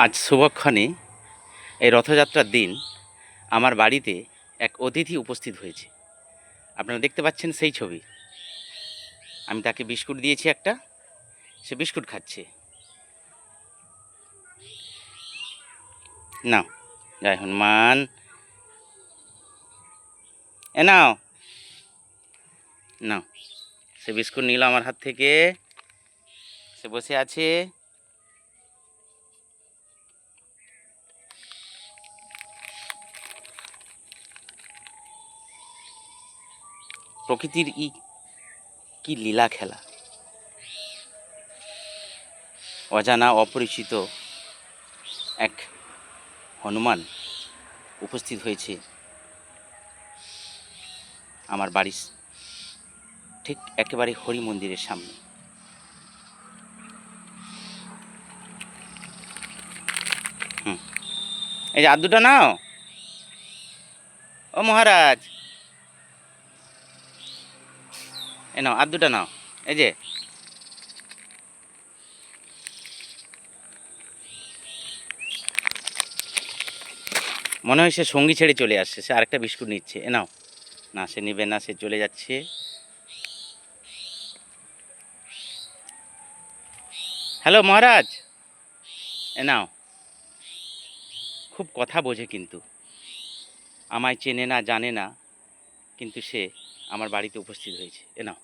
আজ শুভক্ষণে এই রথযাত্রার দিন আমার বাড়িতে এক অতিথি উপস্থিত হয়েছে। আপনারা দেখতে পাচ্ছেন সেই ছবি। আমি তাকে বিস্কুট দিয়েছি একটা, সে বিস্কুট খাচ্ছে। নাও, জয় হনুমান, এ নাও নাও। সে বিস্কুট নিল আমার হাত থেকে, সে বসে আছে। প্রকৃতির কি লীলা খেলা! অজানা অপরিচিত এক হনুমান উপস্থিত হয়েছে আমার বাড়ির ঠিক একেবারে হরি মন্দিরের সামনে। এই যে আদুটা নাও, ও মহারাজ, এ নাও আদুটা নাও। এই যে মনে হয় সে সঙ্গী ছেড়ে চলে আসছে, সে আরেকটা বিস্কুট নিচ্ছে। এ নাও। না, সে নেবে না, সে চলে যাচ্ছে। হ্যালো মহারাজ, এ নাও। খুব কথা বোঝে, কিন্তু আমায় চেনে না, জানে না, কিন্তু সে আমার বাড়িতে উপস্থিত হয়েছে। এ নাও।